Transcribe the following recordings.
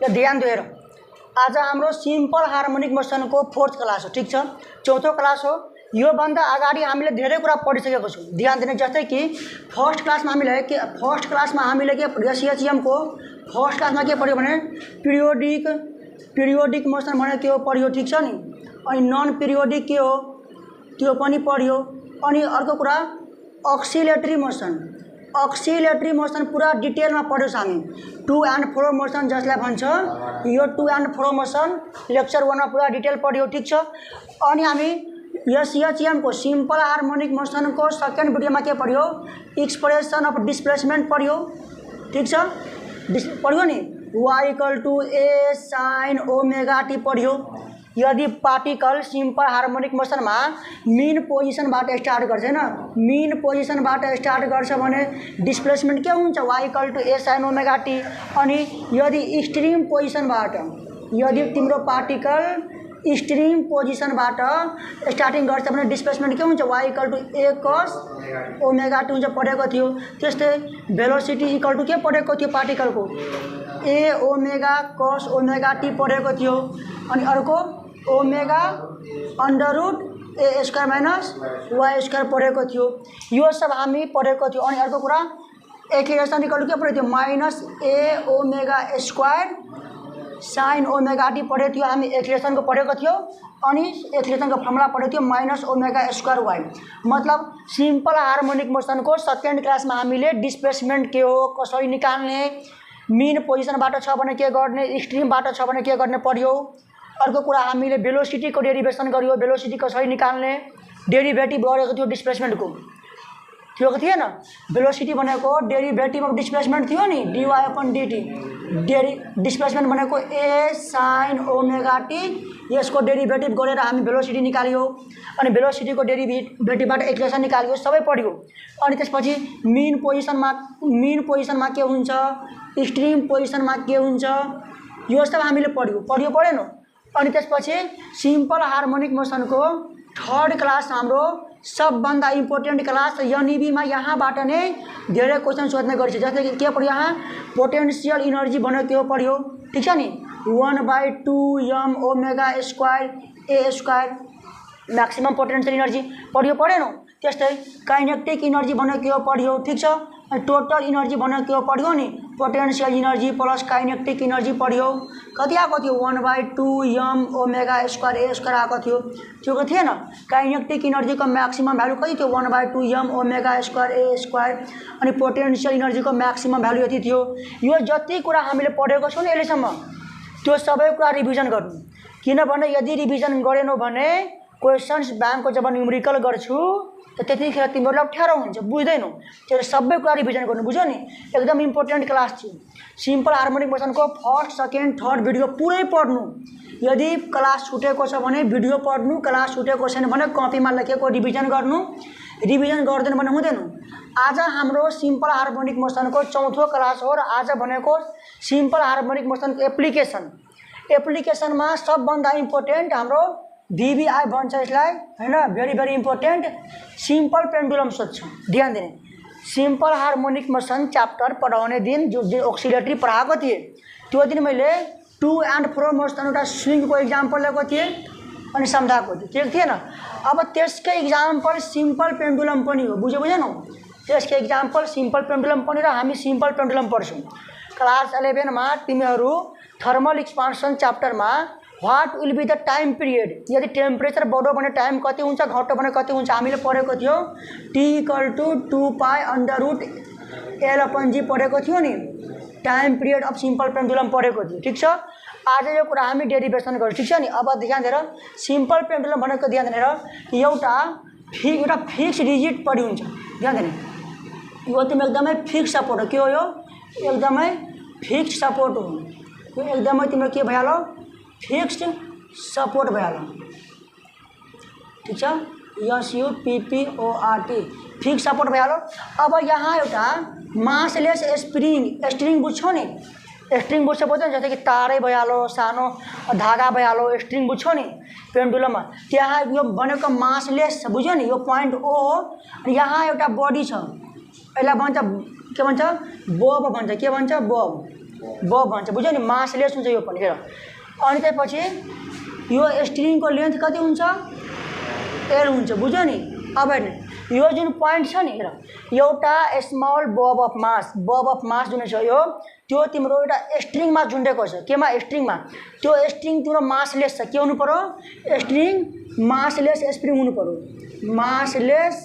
ल ध्यान दिएर आज हाम्रो सिम्पल हार्मोनिक मोसनको 4th क्लास हो, ठीक छ। 4थो क्लास हो। यो भन्दा अगाडि हामीले धेरै कुरा पढिसकेको छौँ। ध्यान दिने, जस्तै कि फर्स्ट क्लासमा हामीले के पढ्यो, एसएचएम को फर्स्ट क्लासमा के पढ्यो भने पिरियोडिक मोसन भनेको के हो पढ्यो, ठीक छ नि। अनि नन पिरियोडिक के हो त्यो पनि पढ्यो। अनि अर्को कुरा अक्सिलेटरी मोसन पूरा डिटेलमा पढ्यो हामी। 2 and 4 मोसन जसलाई भन्छ, यो 2 and 4 मोसन लेक्चर 1 मा पूरा डिटेल पढ्यो, ठीक छ। अनि हामी एसएचएम को सिम्पल हार्मोनिक मोसन को सेकेंड भिडियोमा के पढ्यो, एक्सप्रेसन अफ डिस्प्लेसमेंट पढ्यो, ठीक छ। पढ्यो नि, y = a sin omega t पढ्यो। यदि पार्टिकल सिम्पल हार्मोनिक मोसनमा मीन पोजिसनबाट स्टार्ट गर्छ हैन, मीन पोजिसनबाट स्टार्ट गर्छ भने डिस्प्लेसमेन्ट के हुन्छ, y = a sin omega t। अनि यदि एक्सट्रिम पोजिसनबाट, यदि तिम्रो पार्टिकल एक्सट्रिम पोजिसनबाट स्टार्टिङ गर्छ भने डिस्प्लेसमेन्ट के हुन्छ, y = a cos omega t हुन्छ, पढेको थियो। त्यस्तै भेलोसिटी इक्वल टु के पढेको थियो पार्टिकलको, a omega cos omega t पढेको थियो। अनि अर्को ओमेगा √a² - y² पढेको थियो। यो सब हामी पढेको थियो। अनि अर्को कुरा एक्सेलरेसन इक्वल टु के पढेको थियो, -a ओमेगा² sin ओमेगा t पढेको थियो हामी, एक्सेलरेसनको पढेको थियो। अनि एक्सेलरेसनको फर्मुला पढेको थियो -ओमेगा²y। मतलब सिम्पल हार्मोनिक मोसनको सेकेन्ड क्लासमा हामीले डिस्प्लेसमेन्ट के हो कसरी निकाल्ने, मीन पोजिसनबाट छ भने के गर्ने, एक्सट्रिमबाट छ भने के गर्ने पढ्यो। अर्को कुरा हामीले भेलोसिटीको डेरिभेसन गर्यो, भेलोसिटी कसरी निकाल्ने, डेरिभेटिभ गरेको थियो डिस्प्लेसमेन्टको, थियो कि थिएन। भेलोसिटी भनेको डेरिभेटिभ अफ डिस्प्लेसमेन्ट थियो नि, dy/dt। डिस्प्लेसमेन्ट भनेको a sin ओमेगा t, यसको डेरिभेटिभ गरेर हामी भेलोसिटी निकाल्यो। अनि भेलोसिटीको डेरिभेटिभबाट एक्सेलरेसन निकाल्यो, सबै पढ्यो। अनि त्यसपछि मीन पोजिसनमा के हुन्छ, एक्सट्रिम पोजिसनमा के हुन्छ, यो सब हामीले पढेन। अनि त्यसपछि सिम्पल हार्मोनिक मोसनको 3rd क्लास हाम्रो सबभन्दा इम्पोर्टेन्ट क्लास, एनईबीमा यहाँबाट नै धेरै क्वेसन सोध्ने गरिन्छ। जस्तै कि के पढ्यो यहाँ, पोटेन्शियल इनर्जी भनेको के हो पढ्यो, ठीक छ नि। 1/2m ओमेगा² a² maximum potential energy पढेन। त्यस्तै काइनेटिक इनर्जी भनेको के हो पढ्यो, ठीक छ। अनि टोटल इनर्जी भनेको के हो पढ्यो नि, potential energy plus kinetic energy पढ्यो। कति आएको थियो, 1/2m ओमेगा² a² आएको थियो, त्यो के थिएन। काइनेटिक इनर्जीको म्याक्सिमम भ्यालु कति थियो, 1/2m ओमेगा² a²। अनि पोटेन्शियल इनर्जीको म्याक्सिमम भ्यालु यति थियो। यो जति कुरा हामीले पढेको छौँ नि अहिलेसम्म, त्यो सबै कुरा रिभिजन गर्नु। किनभने यदि रिभिजन गरेनौ भने क्वेसन्स ब्याङ्कको जब न्युमेरिकल गर्छु त त्यतिखेर तिमीहरूलाई अप्ठ्यारो हुन्छ, बुझ्दैनौ। त्यो सबै कुरा रिभिजन गर्नु, बुझ्यो नि। एकदम इम्पोर्टेन्ट क्लास थियो। सिम्पल हार्मोनिक मोसनको 1st, 2nd, 3rd भिडियो पुरै पढ्नु। यदि क्लास छुटेको छ भने भिडियो पढ्नु, क्लास छुटेको छैन भने कपीमा लेखेको रिभिजन गर्नु। रिभिजन गर्दैन भने हुँदैन। आज हाम्रो सिम्पल हार्मोनिक मोसनको 4थो क्लास हो र आज भनेको सिम्पल हार्मोनिक मोसनको एप्लिकेसनमा सबभन्दा इम्पोर्टेन्ट हाम्रो VBI भन्छ यसलाई हैन, भेरी इम्पोर्टेन्ट सिम्पल पेन्डुलम सोध्छ। ध्यान दिने, सिम्पल हार्मोनिक मोसन च्याप्टर पढाउने दिन जो अक्सिलेटरी पढाएको थिएँ, त्यो दिन मैले 2 and 4 मोसन एउटा स्विङको इक्जाम्पल लिएको थिएँ अनि सम्झाएको थिएँ, ठिक थिएन। अब त्यसकै इक्जाम्पल सिम्पल पेन्डुलम पनि हो, बुझेनौ। त्यसकै इक्जाम्पल सिम्पल पेन्डुलम पनि र हामी सिम्पल पेन्डुलम पढ्छौँ। क्लास 11 मा तिमीहरू थर्मल एक्सपान्सन च्याप्टरमा what will be the time period, यदि टेम्परेचर बढ्यो भने टाइम कति हुन्छ, घट्यो भने कति हुन्छ हामीले पढेको थियो। t = 2π√L/g पढेको थियो नि, time period of simple pendulum पढेको थियो, ठीक छ। आज यो कुरा हामी डेरिभेसन गर्छौँ, ठीक छ नि। अब ध्यान दिएर सिम्पल पेन्डुलम भनेको ध्यान दिएर एउटा फिक्स डिजिट पढि हुन्छ। ध्यान दिने, यो तिमी एकदमै फिक्स सपोर्ट हो, के हो यो, एकदमै फिक्स सपोर्ट हो। यो एकदमै तिम्रो के भइहाल्यो, फिक्स्ड सपोर्ट भइहाल्यो, ठीक छ। SUPPORT फिक्स सपोर्ट भइहाल्यो। अब यहाँ एउटा मासलेस स्ट्रिङ बुझ्छौ नि, स्ट्रिङ बुझ्छ बुझ्दैन, जस्तै कि तारै भइहाल्यो, सानो धागा भइहाल्यो, स्ट्रिङ बुझ्छौ नि पेन्डुलममा। त्यहाँ यो भनेको मासलेस छ, बुझ्यो नि। यो पोइन्ट O हो अनि यहाँ एउटा बडी छ, यसलाई भन्छ के भन्छ, बब भन्छ। के भन्छ, बब। बब भन्छ बुझ्यो नि मासलेस हुन्छ यो पनि हेर अनि त्यसपछि यो स्ट्रिङको लेन्थ कति हुन्छ एल हुन्छ बुझ्यो नि अब हेर्नु यो जुन पोइन्ट छ नि हेर एउटा स्मल बब अफ मास जुन छ यो त्यो तिम्रो एउटा स्ट्रिङमा झुन्डेको छ केमा स्ट्रिङमा त्यो स्ट्रिङ तिम्रो मासलेस छ के हुनु पर्यो स्ट्रिङ मासलेस स्प्रिङ हुनु पर्यो मासलेस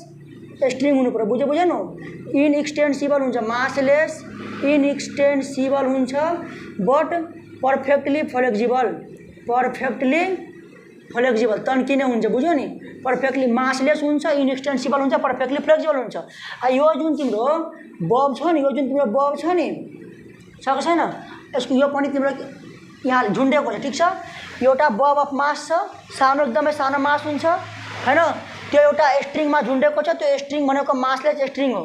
स्ट्रिङ हुनु पर्यो बुझेन इनएक्सटेन्सिबल हुन्छ मासलेस इनएक्सटेन्सिबल हुन्छ बट पर्फेक्टली फ्लेक्जिबल तन्किने हुन्छ बुझ्यो नि पर्फेक्टली मासलेस हुन्छ इनएक्सटेन्सिबल हुन्छ पर्फेक्टली फ्लेक्जिबल हुन्छ यो जुन तिम्रो बब छ नि यो जुन तिम्रो बब छ नि सकेको छैन यसको यो पनि तिम्रो यहाँ झुन्डेको छ ठिक छ एउटा बब अफ मास छ सानो एकदमै सानो मास हुन्छ हैन त्यो एउटा स्ट्रिङमा झुन्डेको छ त्यो स्ट्रिङ भनेको मासलेस स्ट्रिङ हो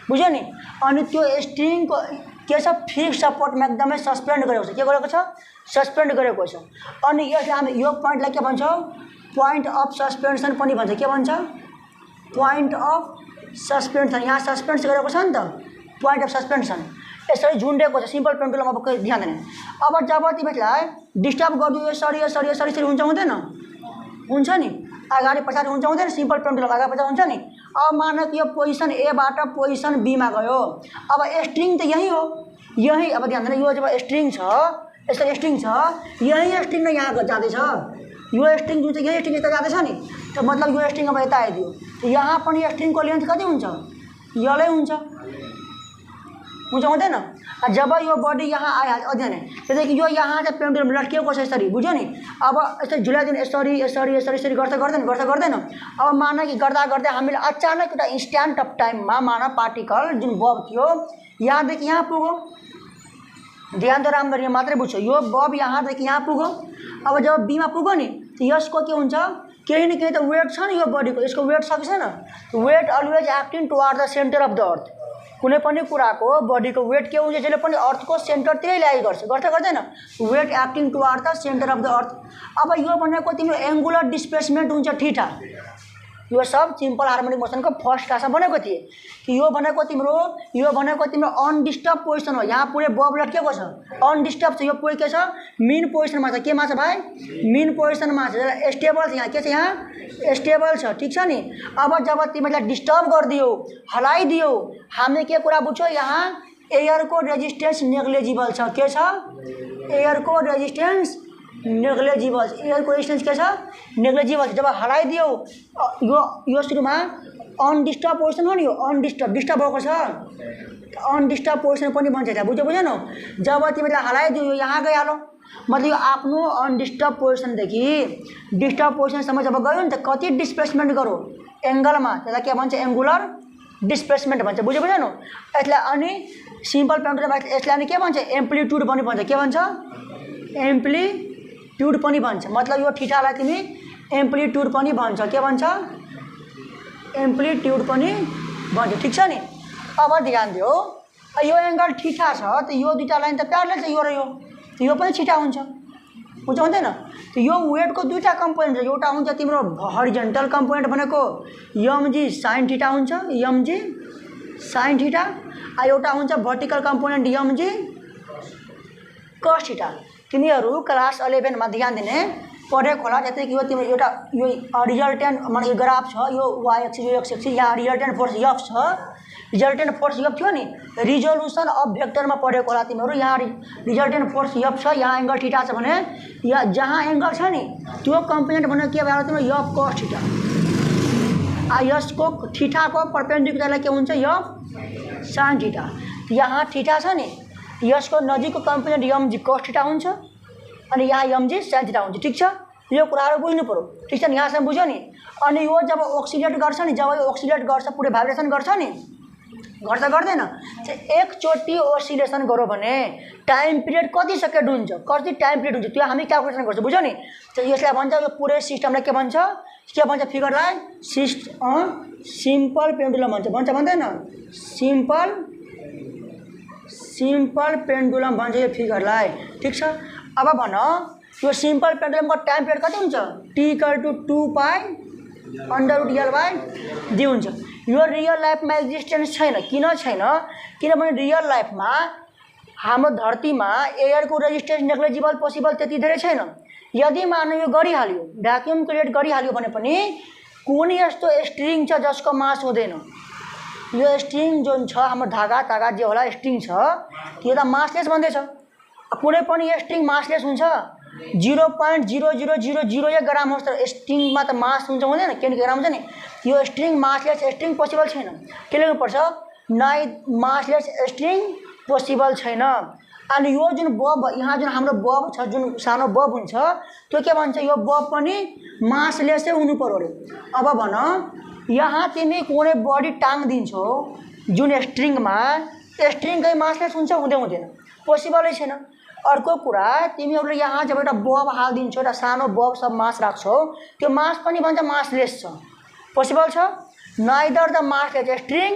बुझ्यो नि अनि त्यो स्ट्रिङको के छ फिक्स सपोर्टमा एकदमै सस्पेन्ड गरेको छ के गरेको छ सस्पेन्ड गरेको छ अनि यसलाई हामी यो पोइन्टलाई के भन्छौँ पोइन्ट अफ सस्पेन्सन पनि भन्छ के भन्छ पोइन्ट अफ सस्पेन्सन यहाँ सस्पेन्स गरेको छ नि त पोइन्ट अफ सस्पेन्सन यसरी झुन्डेको छ सिम्पल पेन्डुलम अब कोही ध्यान दिने अब जब तिमीलाई डिस्टर्ब गरिदियो यसरी हुन्छ हुँदैन हुन्छ नि अगाडि पछाडि हुन्छ हुँदैन सिम्पल पेन्डुलम अगाडि पछाडि हुन्छ नि अब मान कि यो पोजिसन एबाट पोजिसन बीमा गयो अब स्ट्रिङ त यही हो यही अब ध्यान दिनु यो जब स्ट्रिङ छ यस्तो स्ट्रिङ छ यही स्ट्रिङ नै यहाँ जाँदैछ यो स्ट्रिङ जुन चाहिँ यही स्ट्रिङ यता जाँदैछ नि त मतलब यो स्ट्रिङ अब यता आइदियो यहाँ पनि स्ट्रिङको लेन्थ कति हुन्छ यलै हुन्छ हुँदैन जब यो बडी यहाँ आइहाल्छ अध्ययन त्यहाँदेखि यो यहाँ चाहिँ पेन्डुलम लट्किएको छ यसरी बुझ्यो नि अब यसरी झुलाइदिनु यसरी गर्दैन अब मान कि गर्दा गर्दै हामीले अचानक एउटा इन्स्ट्यान्ट अफ टाइममा मान पार्टिकल जुन बब थियो यहाँदेखि यहाँ पुग्यो ध्यान त राम्ररी मात्रै बुझ्छौ यो बब यहाँदेखि यहाँ पुग्यो अब जब बीमा पुग्यो नि यसको के हुन्छ केही न केही त वेट छ नि यो बडीको यसको वेट छ कि छैन weight always acting toward the centre of the earth कुनै पनि कुराको बडीको वेट के हुन्छ जसले पनि अर्थको सेन्टरतिरै ल्याइ गर्दैन weight acting toward the centre of the earth अब यो भनेको तिम्रो एङ्गुलर डिस्प्लेसमेन्ट हुन्छ थीटा यो सब सिम्पल हार्मोनिक मोसनको फर्स्ट क्लासमा बनेको थिए कि यो भनेको तिम्रो अनडिस्टर्ब पोजिसन हो यहाँ पुरै बब लट्केको छ अनडिस्टर्ब छ यो पुरै के छ मेन पोजिसनमा छ केमा छ भाइ मेन पोजिसनमा छ स्टेबल छ यहाँ के छ यहाँ स्टेबल छ ठिक छ नि अब जब तिमीलाई डिस्टर्ब गरिदियो हलाइदियो हामी के कुरा बुझ्छौ यहाँ एयरको रेजिस्टेन्स नेग्लिजिबल छ के छ एयरको रेजिस्टेन्स नेग्लिजिबल एयरको रेजिस्टेन्स के छ नेग्लिजिबल जब हलाइदियो यो सुरुमा अनडिस्टर्ब पोजिसन हो नि यो डिस्टर्ब भएको छ अनडिस्टर्ब पोजिसन पनि भन्छ त्यहाँ बुझेन जब तिमीलाई हलाइदियो यो यहाँ गइहाल्यो मतलब यो आफ्नो अनडिस्टर्ब पोजिसनदेखि डिस्टर्ब पोजिसनसम्म जब गयो नि त कति डिस्प्लेसमेन्ट गरौँ एङ्गलमा त्यसलाई के भन्छ एङ्गुलर डिस्प्लेसमेन्ट भन्छ बुझेन यसलाई अनि सिम्पल पेन्डुलम यसलाई अनि के भन्छ एम्प्लिट्युड पनि भन्छ के भन्छ एम्प्लिट्युड पनि भन्छ मतलब यो थीटालाई तिमी एम्प्लिट्युड पनि भन्छ के भन्छ एम्प्लिट्युड पनि भन्छ ठिक छ नि अब ध्यान दियो यो एङ्गल थीटा छ त यो दुईटा लाइन त प्यारलल छ यो र यो पनि थीटा हुन्छ हुँदैन यो वेटको दुईटा कम्पोनेन्ट छ एउटा हुन्छ तिम्रो हरिजन्टल कम्पोनेन्ट भनेको एमजी साइन थीटा हुन्छ एमजी साइन थीटा एउटा हुन्छ vertical component MG cos theta तिमीहरू क्लास 11 मा ध्यान दिने पढेको होला जस्तै कि यो तिम्रो एउटा यो रिजल्टेन्ट माने यो ग्राफ छ यो y एक्सिस यो x एक्सिस यहाँ रिजल्टेन्ट फोर्स F छ रिजल्टेन्ट फोर्स F थियो नि रिजोल्युसन अफ भेक्टरमा पढेको होला तिमीहरू यहाँ रिजल्टेन्ट फोर्स F छ यहाँ एङ्गल थीटा छ भने यहाँ जहाँ एङ्गल छ नि त्यो कम्पोनेन्ट भनेको के भयो तिम्रो F cos थीटा यसको थीटाको परपेन्डिकुलरलाई के हुन्छ F sin थीटा यहाँ थीटा छ नि यसको नजिकको कम्पोनेन्ट mg cos थीटा हुन्छ अनि यहाँ mg sin थीटा हुन्छ ठिक छ यो कुराहरू बुझ्नु पर्यो ठिक छ नि यहाँसम्म बुझ्यो नि अनि यो जब ओक्सिलेट गर्छ नि जब यो ओक्सिलेट गर्छ पुरै भाइब्रेसन गर्छ नि गर्छ गर्दैन एकचोटि ओसिलेसन गऱ्यो भने टाइम पिरियड कति सेकेन्ड हुन्छ कति टाइम पिरियड हुन्छ त्यो हामी क्यालकुलेसन गर्छौँ बुझ्यो नि यसलाई भन्छ यो पुरै सिस्टमलाई के भन्छ फिगरलाई सिम्पल पेन्डुलम भन्छ भन्दैन सिम्पल पेन्डुलम भन्छ यो फिगरलाई ठिक छ अब भन यो सिम्पल पेन्डुलमको टाइम पिरियड कति हुन्छ t = 2 पाई √L/d हुन्छ यो रियल लाइफमा एक्जिस्टेन्स छैन किन छैन किनभने रियल लाइफमा हाम्रो धरतीमा एयरको रेजिस्टेन्स नेग्लिजिबल पोसिबल त्यति धेरै छैन। यदि मानव यो गरिहाल्यो, भ्याक्युम क्रिएट गरिहाल्यो भने पनि कुनै यस्तो स्ट्रिङ छ जसको मास हुँदैन। यो स्ट्रिङ जुन छ हाम्रो धागा जे होला स्ट्रिङ छ त्यो त मासलेस भन्दैछ। कुनै पनि स्ट्रिङ मासलेस हुन्छ 0.0001 ग्राम होस् तर स्ट्रिङमा त मास हुन्छ हुँदैन, किनकि ग्राम हुन्छ नि। यो स्ट्रिङ मासलेस स्ट्रिङ पोसिबल छैन। के लेख्नुपर्छ? नाइ मासलेस स्ट्रिङ पोसिबल छैन। अनि यो जुन बब यहाँ जुन हाम्रो बब छ, जुन सानो बब हुन्छ त्यो के भन्छ? यो बब पनि मासलेसै हुनु पर्यो अरे। अब भन यहाँ तिमी कुनै बडी टाङ्दिन्छौ जुन स्ट्रिङमा, स्ट्रिङ कहीँ मासलेस हुन्छ? हुँदैन, पोसिबलै छैन। अर्को कुरा तिमीहरूले यहाँ जब एउटा बब हालिदिन्छौ, एउटा सानो बब सब मास राख्छौ, त्यो मास पनि भन्छ मासलेस छ। पोसिबल छ? Neither the massless string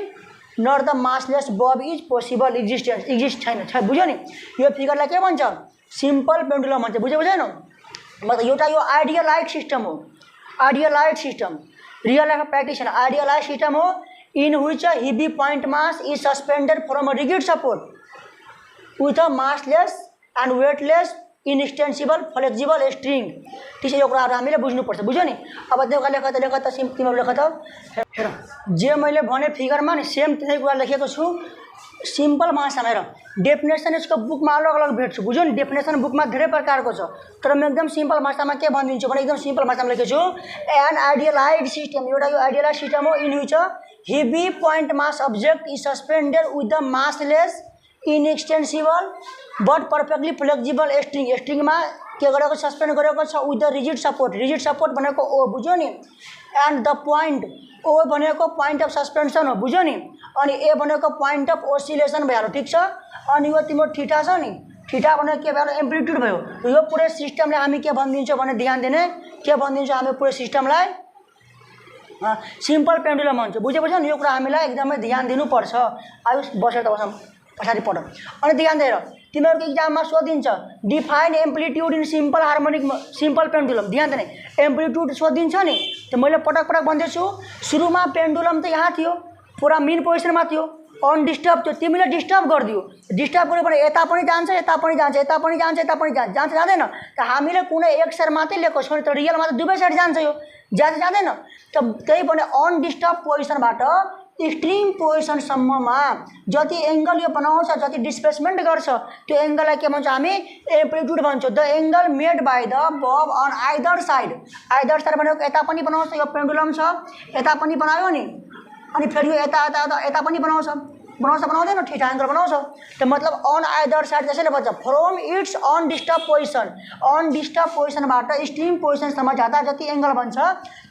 nor the massless bob is possible exist छैन। बुझ्यो नि? यो फिगरलाई के भन्छ? सिम्पल पेन्डुलम भन्छ। बुझेन? मतलब एउटा यो आइडियलाइज सिस्टम हो। Idealise system real life practice छैन। आइडियलाइज सिस्टम हो in which a heavy point mass is suspended from a rigid support with a massless and weightless inextensible flexible string. त्यसै यो कुराहरू हामीले बुझ्नुपर्छ। बुझ्यो नि? अब त्यो लेख त तिमीहरू लेख त। हेर जे मैले भने फिगरमा नि सेम त्यसै कुरा लेखेको छु। सिम्पल भाषामा हेर, डेफिनेसन यसको बुकमा अलग अलग भेट्छु। बुझ्यो नि? डेफिनेसन बुकमा धेरै प्रकारको छ, तर म एकदम सिम्पल भाषामा के भनिदिन्छु भने एकदम सिम्पल भाषामा लेखेको छु। एन आइडियलाइज सिस्टम, एउटा यो आइडियलाइज सिस्टम हो in which heavy point mass object is suspended with the massless inextensible but perfectly flexible string. स्ट्रिङमा के गरेको? सस्पेन्ड गरेको छ with the rigid support. Rigid support भनेको ओ, बुझ्यो नि? एन्ड द पोइन्ट ओ भनेको पोइन्ट अफ सस्पेन्सन हो। बुझ्यो नि? अनि ए भनेको पोइन्ट अफ ओसिलेसन भइहाल्यो। ठिक छ? अनि यो तिम्रो थीटा छ नि, थीटा भनेको के भयो? एम्प्लिट्युड भयो। यो पुरै सिस्टमलाई हामी के भनिदिन्छौँ भने ध्यान दिने, के भनिदिन्छौँ हामी पुरै सिस्टमलाई? सिम्पल पेन्डुलम भन्छ। बुझ्यो नि? यो कुरा हामीलाई एकदमै ध्यान दिनुपर्छ। आयु बसेर त बसौँ, पछाडि पढ। अनि ध्यान दिएर तिमीहरूको इक्जाममा सोधिन्छ define amplitude in simple harmonic simple pendulum. ध्यान दिने, एम्प्लिट्युड सोधिन्छ नि। त मैले पटक भन्दैछु, सुरुमा पेन्डुलम त यहाँ थियो, पुरा मेन पोजिसनमा थियो, अनडिस्टर्ब थियो। तिमीले डिस्टर्ब गरिदियो, डिस्टर्ब गऱ्यो भने यता पनि जान्छ, यता पनि जान्छ, यता पनि जान्छ, यता पनि जान्छ, जाँदैन? त हामीले कुनै एक साइड मात्रै लिएको छौँ, त रियलमा त दुवै साइड जान्छ, यो जाँदैन। त त्यही भने अनडिस्टर्ब पोजिसनबाट एक्सट्रिम पोजिसनसम्ममा जति एङ्गल यो बनाउँछ, जति डिस्प्लेसमेन्ट गर्छ, त्यो एङ्गललाई के भन्छ हामी? एम्प्लिट्युड भन्छौँ। The angle made by the bob on either side. Either side भनेको यता पनि बनाउँछ, यो पेन्डुलम छ, यता पनि बनायो नि, अनि फेरि यो यता पनि बनाउँदैन? ठिटा एङ्गल बनाउँछ। त मतलब अन आइदर साइड त्यसैले भन्छ from its undisturbed position. Undisturbed पोजिसनबाट एक्सट्रिम पोजिसनसम्म जाँदा जति एङ्गल बन्छ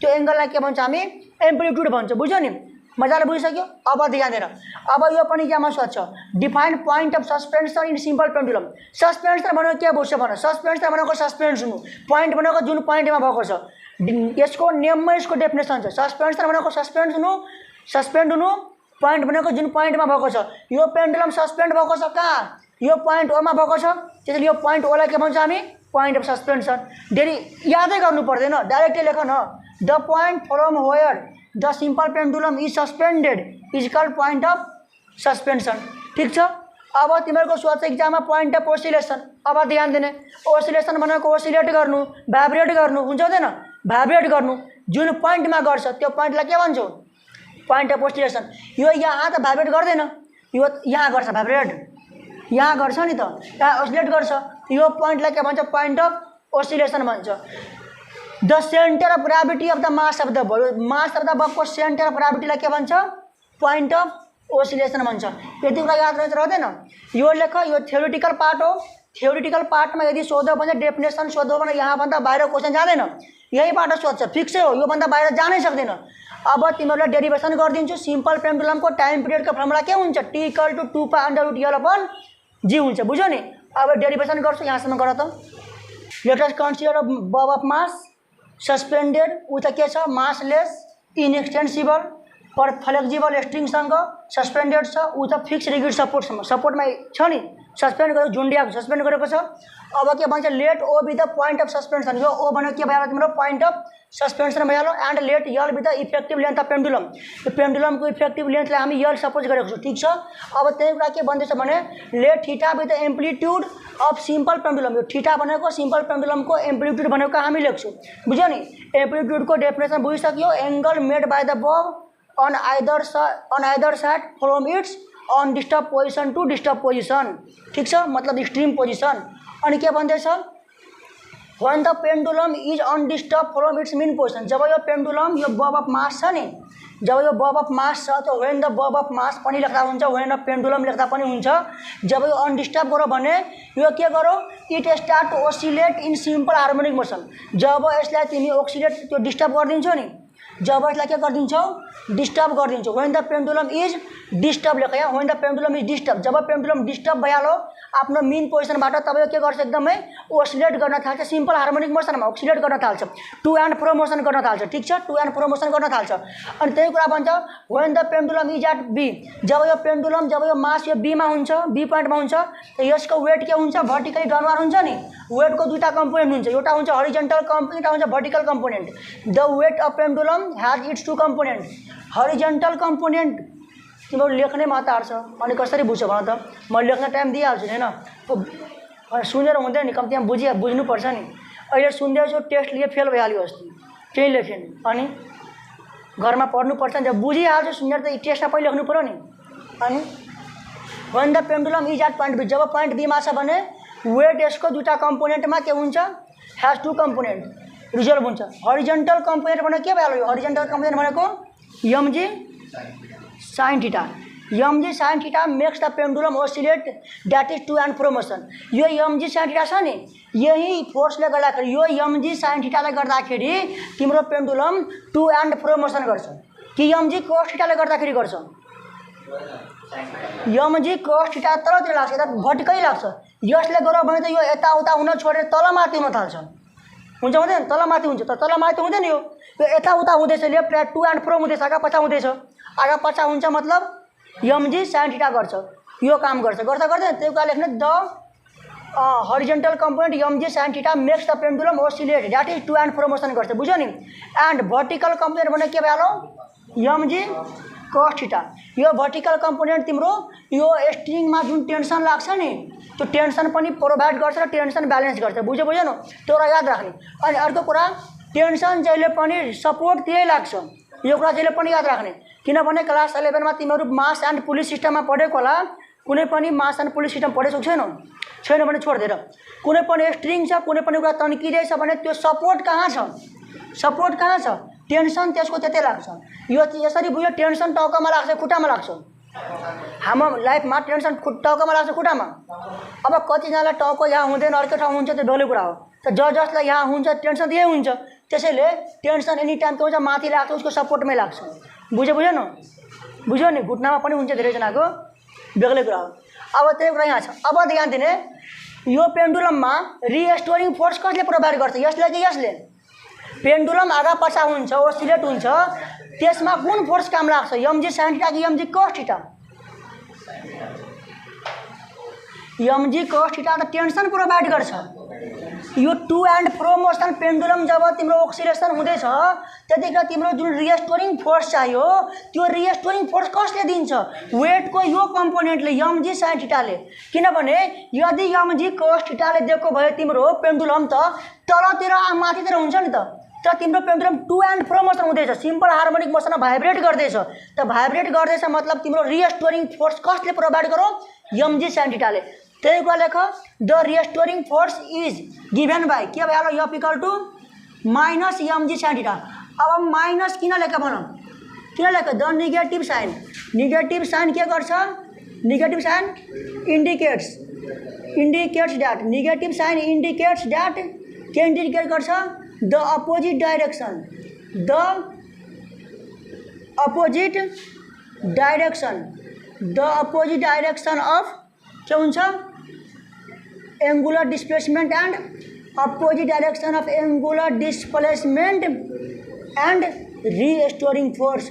त्यो एङ्गललाई के भन्छ हामी? एम्प्लिट्युड भन्छ। बुझ्यो नि? मजाले बुझिसक्यो? अब ध्यान दिएर, अब यो पनि इक्जाममा सोध्छ define point of suspension in simple pendulum. Suspension भनेको के बुझ्छ भन? सस्पेन्सन भनेको सस्पेन्स हुनु, पोइन्ट भनेको जुन पोइन्टमा भएको छ, यसको नियममा यसको डेफिनेसन छ। सस्पेन्सन भनेको सस्पेन्ड हुनु, पोइन्ट भनेको जुन पोइन्टमा भएको छ। यो पेन्डुलम सस्पेन्ड भएको छ कहाँ? यो पोइन्ट ओमा भएको छ, त्यसैले यो पोइन्ट ओलाई के भन्छ हामी? Point of suspension. धेरै यादै गर्नु पर्दैन, डाइरेक्टली लेख न। The point from where the simple pendulum is suspended is called point of suspension. ठिक छ? अब तिमीहरूको सोध्छ इक्जाममा पोइन्ट अफ ओसिलेसन। अब ध्यान दिने, ओसिलेसन भनेको ओसिलेट गर्नु, भाइब्रेट गर्नु, हुन्छ हुँदैन? भाइब्रेट गर्नु जुन पोइन्टमा गर्छ त्यो पोइन्टलाई के भन्छौ? Point of oscillation. यो यहाँ त भाइब्रेट गर्दैन, यो यहाँ गर्छ भाइब्रेट, यहाँ गर्छ नि त, यहाँ ओसिलेट गर्छ। यो पोइन्टलाई के भन्छ? पोइन्ट अफ ओसिलेसन भन्छ। The centre of gravity of the mass of the bob. Mass of the बबको सेन्टर अफ ग्राभिटीलाई के भन्छ? पोइन्ट अफ ओसिलेसन भन्छ। यति कुरा याद रहँदैन? यो लेख, यो थ्योरिटिकल पार्ट हो। थ्योरिटिकल पार्टमा यदि सोध्यो भने डेफिनेसन सोध्यो भने यहाँभन्दा बाहिर क्वेसन जाँदैन, यहीबाट सोध्छ, फिक्सै हो, योभन्दा बाहिर जानै सक्दैन। अब तिमीहरूलाई डेरिभेसन गरिदिन्छु। सिम्पल पेन्डुलमको टाइम पिरियडको फर्मुला के हुन्छ? T = 2π√L/g हुन्छ। बुझ्यो नि? अब डेरिभेसन गर्छु, यहाँसम्म गर त। लेट अस कन्सिडर बब अफ मास सस्पेन्डेड उता के छ? मासलेस इनएक्सटेन्सिबल पर फ्लेक्सिबल स्ट्रिङसँग सस्पेन्डेड छ, उता फिक्स रिजिड सपोर्टसम्म। सपोर्टमा छ नि, सस्पेन्ड गर्यो झुन्ड्याएको सस्पेन्ड गरेको छ। अब के भन्छ let O be the point of suspension. यो ओ भनेको के भइहाल्यो तिम्रो पोइन्ट अफ सस्पेन्सन भइहाल्यो। And let L be the effective length of pendulum. यो पेन्डुलमको इफेक्टिभ लेन्थलाई हामी यल सपोज गरेको छौँ, ठीक छ। अब त्यही कुरा के भन्दैछ भने let theta be the amplitude of simple pendulum. यो थीटा भनेको सिम्पल पेन्डुलमको एम्प्लिट्युड भनेको हामी लेख्छौँ, बुझ्यो नि। एम्प्लिट्युडको डेफिनेसन बुझिसक्यो। Angle made by the bob on either side from its undisturbed position to disturbed position, ठीक छ, मतलब एक्सट्रीम पोजिसन। अनि के भन्दैछ when the pendulum is undisturbed from its mean position। जब यो पेन्डुलम यो बब अफ मास छ नि, जब यो बब अफ मास छ त when the bob of mass पनि लेख्दा हुन्छ, when the pendulum लेख्दा पनि हुन्छ। जब यो अनडिस्टर्ब गरो भने यो के गरो it start to oscillate in simple harmonic motion. जब यसलाई तिमी ओसिलेट त्यो डिस्टर्ब गरिदिन्छौ नि, जब यसलाई के गरिदिन्छौ डिस्टर्ब गरिदिन्छौ। when the pendulum is disturb लेख यहाँ, when the pendulum is disturb. जब पेन्डुलम डिस्टर्ब भइहाल्यो आफ्नो मेन पोजिसनबाट तब यो के गर्छ एकदमै ओसिलेट गर्न थाल्छ, सिम्पल हार्मोनिक मोसनमा ओसिलेट गर्न थाल्छ, टु एन्ड फ्रो मोसन गर्न थाल्छ, ठीक छ, टु एन्ड फ्रो मोसन गर्न थाल्छ। अनि त्यही कुरा भन्छ when the pendulum is at B। जब यो पेन्डुलम जब यो मास यो बीमा हुन्छ, बी पोइन्टमा हुन्छ, यसको वेट के हुन्छ भर्टिकली डाउनवार्ड हुन्छ नि। वेटको दुईटा कम्पोनेन्ट हुन्छ, एउटा हुन्छ हरिजन्टल कम्पोनेन्ट, एउटा हुन्छ vertical component. The weight of pendulum has its two component. Horizontal component तिम्रो लेख्ने माताहरू छ अनि कसरी बुझ्छौ भन त, म लेख्न टाइम दिइहाल्छु नि होइन, सुनेर हुँदैन नि, कम्तीमा बुझ्नुपर्छ नि। अहिले सुन्दैछु टेस्ट लिए फेल भइहाल्यो अस्ति, केही लेखेन, अनि घरमा पढ्नुपर्छ नि, जब बुझिहाल्छु सुनेर त टेस्टमा पहिले लेख्नु पऱ्यो नि। अनि when the pendulum is at point B, जब पोइन्ट बीमा छ भने वेट यसको दुईटा कम्पोनेन्टमा के हुन्छ हैज टू कम्पोनेन्ट रिजल्भ हुन्छ। हरिजन्टल कम्पोनेन्ट भनेको के भइहाल्यो, हरिजन्टल कम्पोनेन्ट भनेको MG sine theta. MG sine theta makes the pendulum oscillate that is to and fro motion. यो एमजी साइन थीटा छ नि, यही फोर्सले गर्दाखेरि यो एमजी साइन थीटाले गर्दाखेरि तिम्रो pendulum to and fro motion गर्छ कि एमजी कोस थीटाले गर्दाखेरि गर्छ। एमजी कोस थीटा तलतिर लाग्छ, यता भर्टिकली लाग्छ। यसले गर्यो भने त यो यताउता हुन छोडेर तलमाथि हुन थाल्छ, हुन्छ हुँदैन, तलमाथि हुन्छ, तर तलमाथि हुँदैन। यो यताउता हुँदैछ, लेफ्ट राइट टू एन्ड फ्रो हुँदैछ, आगा पछा हुँदैछ, आगा पछा हुन्छ मतलब एमजी साइन थीटा गर्छ, यो काम गर्छ। गर्दा गर्दै त्यो कुरा लेख्ने the horizontal component MG sine theta makes the pendulum oscillate that is to and fro motion गर्छ, बुझ्यो नि। एन्ड भर्टिकल कम्पोनेन्ट भने के भइहाल्यो एमजी कोस थीटा। यो भर्टिकल कम्पोनेन्ट तिम्रो यो स्ट्रिङमा जुन टेन्सन लाग्छ नि त्यो टेन्सन पनि प्रोभाइड गर्छ र टेन्सन ब्यालेन्स गर्छ, बुझ्यो न, त्यो कुरा याद राख्ने। अनि अर्को कुरा टेन्सन जहिले पनि सपोर्ट त्यही लाग्छ, यो कुरा जहिले पनि याद राख्ने। किनभने क्लास 11 मा तिमीहरू मास एन्ड पुलिस सिस्टममा पढेको होला, कुनै पनि मास एन्ड पुलिस सिस्टम पढेको छैन भने छोडिदिएर, कुनै पनि स्ट्रिङ छ कुनै पनि कुरा तन्किँदैछ भने त्यो सपोर्ट कहाँ छ, सपोर्ट कहाँ छ, टेन्सन त्यसको त्यतै लाग्छ। यो यसरी बुझ्यो, टेन्सन टाउकोमा लाग्छ खुट्टामा लाग्छ। हाम्रो लाइफमा टेन्सन टाउकोमा लाग्छ खुट्टामा। अब कतिजनालाई टाउको यहाँ हुँदैन अर्को ठाउँ हुन्छ, त्यो डल्लै कुरा हो। त जसलाई यहाँ हुन्छ टेन्सन त यही हुन्छ, त्यसैले टेन्सन एनी टाइम के हुन्छ माथि लाग्छ, उसको सपोर्टमै लाग्छ, बुझ्यो नि। घुट्नामा पनि हुन्छ धेरैजनाको, बेग्लै कुरा हो। अब त्यही कुरा यहाँ छ। अब ध्यान दिने, यो पेन्डुलममा रिस्टोरिङ फोर्स कसले प्रोभाइड गर्छ, यसले कि यसले। पेन्डुलम आगा पछा हुन्छ, ओसिलेट हुन्छ, त्यसमा कुन फोर्स काम लाग्छ, एमजी साइन थीटा कि m g cos theta. M g cos theta त टेन्सन प्रोभाइड गर्छ। यो to and fro motion pendulum जब तिम्रो ओक्सिलेसन हुँदैछ त्यतिखेर तिम्रो जुन रिस्टोरिङ फोर्स चाहियो त्यो रिस्टोरिङ फोर्स कसले दिन्छ, वेटको यो कम्पोनेन्टले एमजी साइन थीटाले। किनभने यदि एमजी कोस थीटाले दिएको भए तिम्रो पेन्डुलम त तलतिर माथितिर हुन्छ नि त, तर तिम्रो pendulum to and fro motion हुँदैछ, सिम्पल हार्मोनिक मोसनमा भाइब्रेट गर्दैछ। त भाइब्रेट गर्दैछ मतलब तिम्रो रिस्टोरिङ फोर्स कसले प्रोभाइड गरो, एमजी साइन थीटाले। त्यही कुरा लेख, the restoring force is given by के भइहाल्यो F equal to minus MG sine theta. अब माइनस किन लेख भन, किन लेख, the negative sign. Negative sign के गर्छ, negative sign indicates that, negative sign indicates that के इन्डिकेट गर्छ, the opposite direction, the opposite direction, the opposite direction of के हुन्छ angular displacement and opposite direction of angular displacement and restoring force.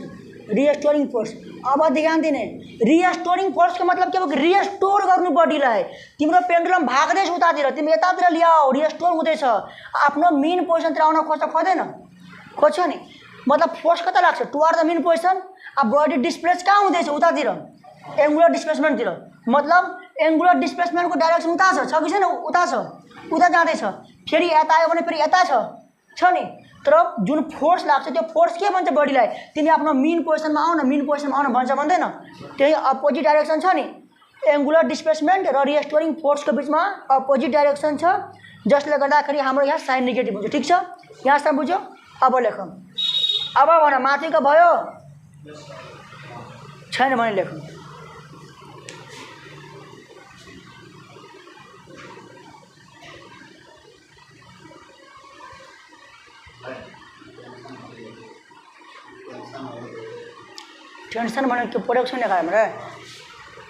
अब ध्यान दिने restoring फोर्सको मतलब के हो रिस्टोर गर्नु बडीलाई तिम्रो पेन्डुलम भाग्दैछ उतातिर तिमी यतातिर ल्याऊ रिस्टोर हुँदैछ आफ्नो मेन पोजिसनतिर आउन खोज्दैन खोज्छ नि मतलब फोर्स कता लाग्छ टुवार्ड द मेन पोजिसन अब बडी डिस्प्लेस कहाँ हुँदैछ उतातिर एङ्गुलर डिस्प्लेसमेन्टतिर मतलब एङ्गुलर डिस्प्लेसमेन्टको डाइरेक्सन उता छ कि छैन उता छ उता जाँदैछ फेरि यता आयो भने फेरि यता छ नि तर जुन फोर्स लाग्छ त्यो फोर्स के भन्छ बडीलाई तिमी आफ्नो मेन पोजिसनमा आउन भन्छ भन्दैन त्यही अपोजिट डाइरेक्सन छ नि एङ्गुलर डिस्प्लेसमेन्ट र रिस्टोरिङ फोर्सको बिचमा अपोजिट डाइरेक्सन छ जसले गर्दाखेरि हाम्रो यहाँ साइन नेगेटिभ हुन्छ ठीक छ यहाँसम्म बुझ्यो अब लेखौँ अब भन माथिको भयो छैन भने लेखौँ टेन्सन भनेको प्रोडक्सन लेखायो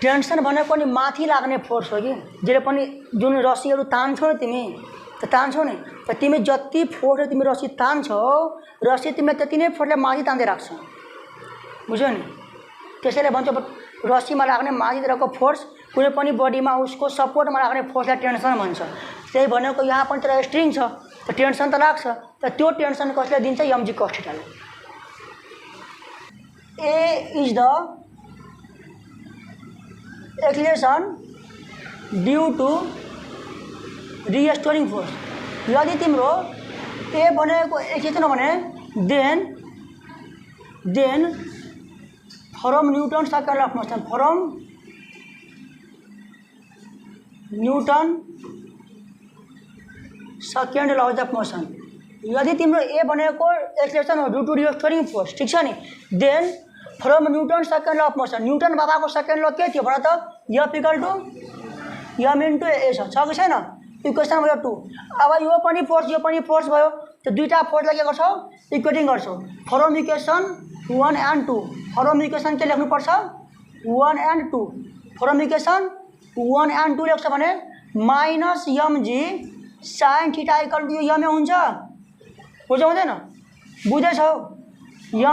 टेन्सन भनेको नि माथि लाग्ने फोर्स हो कि जसले पनि जुन रस्सीहरू तान्छौ तिमी त तान्छौ नि त तिमी जति फोर्स तिमी रस्सी तान्छौ रस्सी तिमीले त्यति नै फोर्सले माथि तान्दै राख्छौ बुझ्यौ नि त्यसैले भन्छ रस्सीमा लाग्ने माथितिरको फोर्स कुनै पनि बडीमा उसको सपोर्टमा लाग्ने फोर्सलाई टेन्सन भन्छ त्यही भनेको यहाँ पनि तर स्ट्रिङ छ त टेन्सन त लाग्छ त त्यो टेन्सन कसले दिन्छ mg cos थीटाले A is the acceleration due to restoring force यदि तिम्रो A भनेको एक्सेलेरेसन भने then from Newton second of motion from Newton second laws of motion यदि तिम्रो ए भनेको एक्सेलेरेसन हो ड्यू टू रिस्टोरिङ फोर्स ठीक छ नि then from Newton second law of motion Newton बाबाको सेकेन्ड ल के थियो भन त F equal to m into a छ कि छैन इक्वेसन भयो 2 अब यो पनि फोर्स भयो त्यो दुईटा फोर्सलाई के गर्छौ इक्वेटिङ गर्छौ from equation 1 and 2 from equation के लेख्नुपर्छ 1 एन्ड 2 फ्रम इक्वेसन 1 एन्ड 2 लेख्छ भने minus mg sin theta equal to m हुन्छ बुझ्यौ हुँदैन बुझ्दैछौ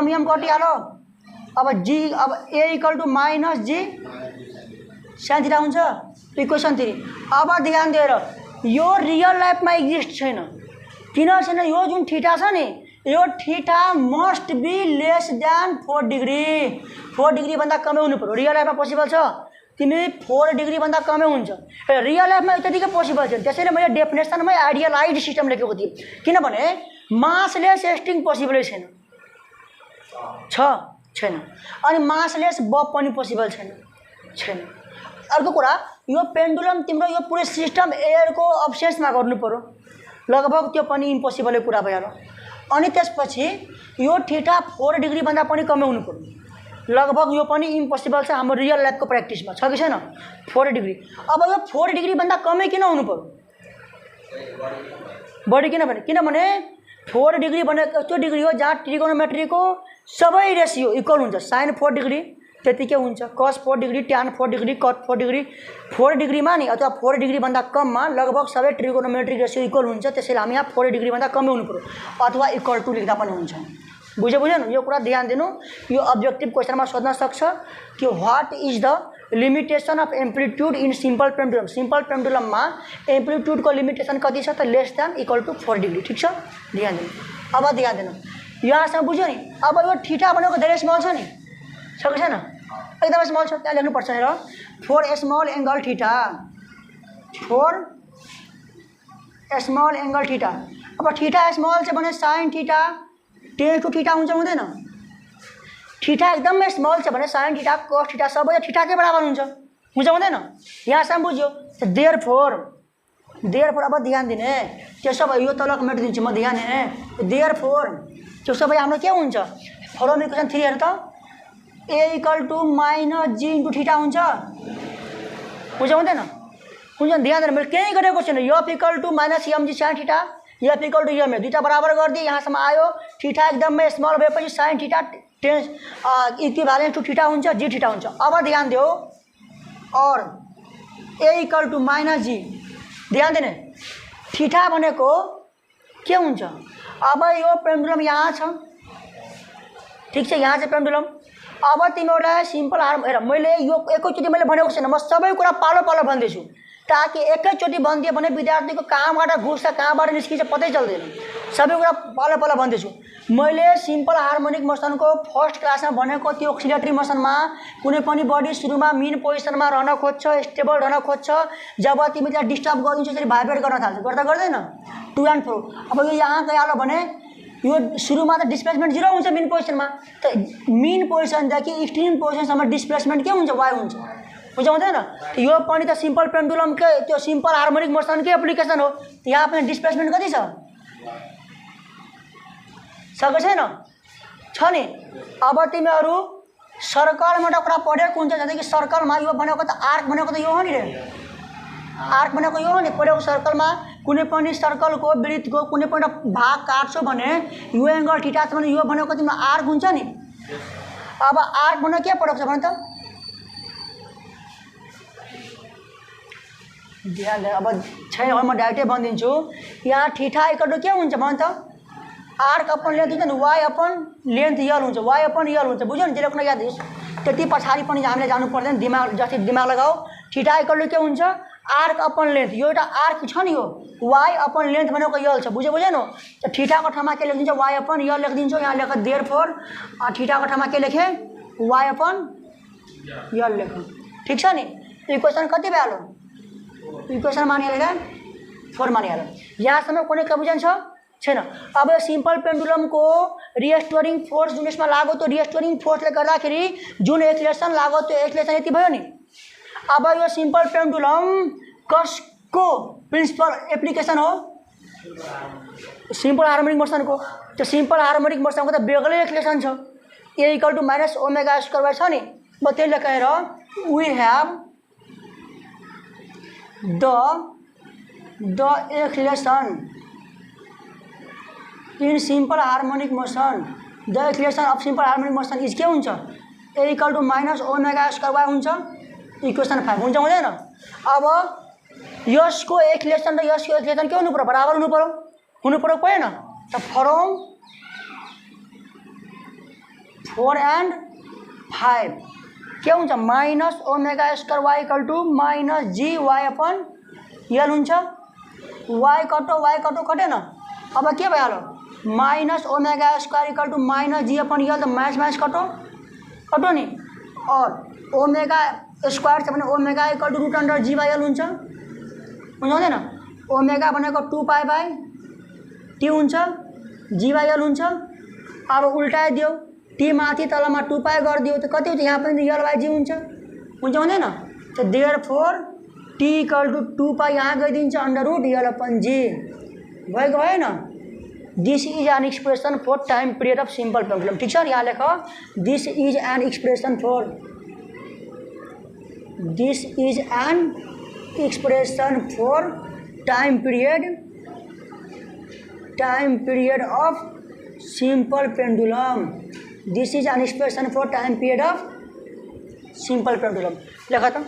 m कटिहाल्यो अब g अब a equal to minus g sin theta हुन्छ इक्वेसन 3 अब ध्यान दिएर यो रियल लाइफमा एक्जिस्ट छैन किन छैन यो जुन थीटा छ नि यो theta must be less than 4 degree भन्दा कमै हुनु पर्यो रियल लाइफमा पोसिबल छ तिमी 4 डिग्री भन्दा कमै हुन्छ रियल लाइफमा त्यतिकै पोसिबल छैन त्यसैले मैले डेफिनेसनमै आइडियलाइज्ड सिस्टम लेखेको थिएँ किनभने मासलेस स्ट्रिङ पोसिबलै छैन अनि मासलेस बब पनि पोसिबल छैन अर्को कुरा यो पेन्डुलम तिम्रो यो पुरै सिस्टम एयरको अब्सेन्समा गर्नु पर्यो लगभग त्यो पनि इम्पोसिबलै कुरा भइहाल्यो अनि त्यसपछि यो थीटा 4 डिग्री भन्दा पनि कमै हुनु पर्यो लगभग यो पनि इम्पोसिबल छ हाम्रो रियल लाइफको प्र्याक्टिसमा छ कि छैन 4 डिग्री अब यो 4 डिग्री भन्दा कमै किन हुनु पर्यो बढी किनभने 4 डिग्री भनेको त्यो डिग्री हो जहाँ ट्रिगोनोमेट्रीको सबै रेसियो इक्वल हुन्छ साइन 4 डिग्री त्यतिकै हुन्छ कस 4 degree tan 4 degree cut 4 degree 4 डिग्रीमा नि अथवा 4 डिग्री भन्दा कममा लगभग सबै ट्रिगोनोमेट्रिक रेसियो इक्वल हुन्छ त्यसैले हामी यहाँ 4 डिग्री भन्दा कमै हुनु पर्यो अथवा इक्वल टू लेख्दा पनि हुन्छ बुझ्यो नि यो कुरा ध्यान दिनु यो अब्जेक्टिभ क्वेसनमा सोध्न सक्छ कि what is the limitation of amplitude in simple पेन्डुलममा एम्प्लिट्युडको लिमिटेसन कति छ त less than equal to 4 degree ठीक छ ध्यान दिनु अब ध्यान दिनु यहाँसम्म बुझ्यो नि अब यो थीटा भनेको धेरै स्मल छ नि छ कि छैन एकदमै स्मल छ त्यहाँ लेख्नुपर्छ हेर 4 small angle theta 4 small angle theta अब थीटा स्मल छ भने sine theta tend to theta हुन्छ हुँदैन थीटा एकदमै स्मल छ भने साइन थीटा कस थीटा सबै थीटाकै बराबर हुन्छ हुँदैन यहाँसम्म बुझ्यो देयरफोर अब ध्यान दिने त्यो सब यो तलको मेटिदिन्छु म ध्यान दिने देयरफोर त्यो सबै हाम्रो के हुन्छ फ्रम इक्वेसन 3 हेर त a equal to minus g into theta हुन्छ हुँदैन ध्यान दिनु मैले केही गरेको छैन f equal to minus mg sin theta f equal to m दुईटा बराबर गरिदिए यहाँसम्म आयो थीटा एकदमै स्मल भएपछि sin theta equivalent to theta हुन्छ g थीटा हुन्छ अब ध्यान दियो और a equal to minus g ध्यान दिने थीटा भनेको के हुन्छ अब यो पेन्डुलम यहाँ छ ठीक छ यहाँ चाहिँ पेन्डुलम अब तिमीहरूलाई सिम्पल हेर मैले यो एकैचोटि मैले भनेको छैन, म सबै कुरा पालो पालो भन्दैछु ताकि एकैचोटि भनिदियो भने विद्यार्थीको कहाँबाट घुस्छ कहाँबाट निस्किन्छ पत्तै चल्दैन। सबै कुरा पालो पालो भन्दैछु। मैले सिम्पल हार्मोनिक मोसनको फर्स्ट क्लासमा भनेको त्यो ऑक्सिलेटरी मोसनमा कुनै पनि बडी सुरुमा मेन पोजिसनमा रहन खोज्छ, स्टेबल रहन खोज्छ। जब तिमी त्यसलाई डिस्टर्ब गरिदिन्छौ त्यसरी भाइब्रेट गर्न थाल्छ, गर्दा गर्दैन 2 and 4। अब यो यहाँ गइहाल्यो भने यो सुरुमा त डिस्प्लेसमेन्ट 0 हुन्छ मेन पोजिसनमा, त मेन पोजिसनदेखि एक्सट्रिम पोजिसनसम्म डिस्प्लेसमेन्ट के हुन्छ, y हुन्छ, हुँदैन। यो पनि त सिम्पल पेन्डुलमकै त्यो सिम्पल हार्मोनिक मोसनकै एप्लिकेसन हो। यहाँ पनि डिस्प्लेसमेन्ट कति छ, सके छैन नि। अब तिमीहरू सर्कलमा एउटा कुरा पढेको हुन्छ, जस्तै कि सर्कलमा यो भनेको त आर्क भनेको त यो हो नि रे, आर्क भनेको यो हो नि। पढेको सर्कलमा कुनै पनि सर्कलको वृत्तको कुनै पनि भाग काट्छौ भने यो एङ्गल थीटा छ भने यो भनेको तिम्रो आर्क हुन्छ नि। अब आर्क भनेको के पढेको छ भने त ध्यान, अब छैन म डाइरेक्टै भनिदिन्छु। यहाँ थीटा इक्वल टु के हुन्छ भने त आर्क अपन लेन्थ हुन्छ नि, वाइ अपन लेन्थ यल हुन्छ, वाइ अपन यल हुन्छ, बुझ्यौ नि। जे लेख्न याद होस्, त्यति पछाडि पनि हामीले जानु पर्दैन, दिमाग जति दिमाग लगाऊ। थीटा इक्वल टु के हुन्छ, आर्क अपन लेन्थ। यो एउटा आर्क छ नि, यो वाइ अपन लेन्थ भनेको यल छ, बुझेन। त थीटाको ठाउँमा के लेखिदिन्छ, वाइ अपन यल लेखिदिन्छौ। यहाँ लेख देयरफोर थीटाको ठाउँमा के लेखेँ, वाइ अपन यल लेख, ठिक छ नि। इक्वेसन कति भइहाल्यो, इक्वेसन मानिहाल्यो, 4 मानिहाल्यो। यहाँसम्म कुनै कन्फ्युजन छैन। अब यो सिम्पल पेन्डुलमको रिस्टोरिङ फोर्स जुन यसमा लाग्यो त्यो रिस्टोरिङ फोर्सले गर्दाखेरि जुन एक्सिलेसन लाग्यो त्यो एक्सिलेसन यति भयो नि। अब यो सिम्पल पेन्डुलम कसको प्रिन्सिपल एप्लिकेसन हो, सिम्पल हार्मोनिक मोसनको। त्यो सिम्पल हार्मोनिक मोसनको त बेग्लै एक्सिलेसन छ, a equal to minus omega square y छ नि। म त्यही लेखेर we have the acceleration in simple harmonic motion, the acceleration of simple harmonic motion is के हुन्छ, a equal to minus omega square y हुन्छ, इक्वेसन 5 हुन्छ, हुँदैन। अब यसको एक्सिलेसन र यसको एक्सिलेसन के हुनु पर्यो, बराबर हुनु पर्यो परेन त। फ्रम 4 and 5 के हुन्छ, minus omega square y equal to minus g y upon l हुन्छ। वाइ कटो कटेन। अब के भइहाल्यो, minus omega square equal to minus g upon l, त माइनस कटो नि। और ओमेगा स्क्वायर छ भने omega equal to root under g by l हुन्छ, हुँदैन। ओमेगा भनेको 2 पाई बाई टी हुन्छ, जी बाई एल हुन्छ। अब उल्टाइदियो, टी माथि तलमा 2 पाई गरिदियो त कति हुन्छ, यहाँ पनि यल बाई जी हुन्छ, हुँदैन। त therefore T equal to 2 pi यहाँ गइदिन्छ under root l upon g, भएको होइन। This is an expression for time period of simple pendulum, ठिक छ। यहाँ लेख this is an expression for, this is an expression for time period of simple pendulum, this is an expression for time period of simple pendulum. लिखा था।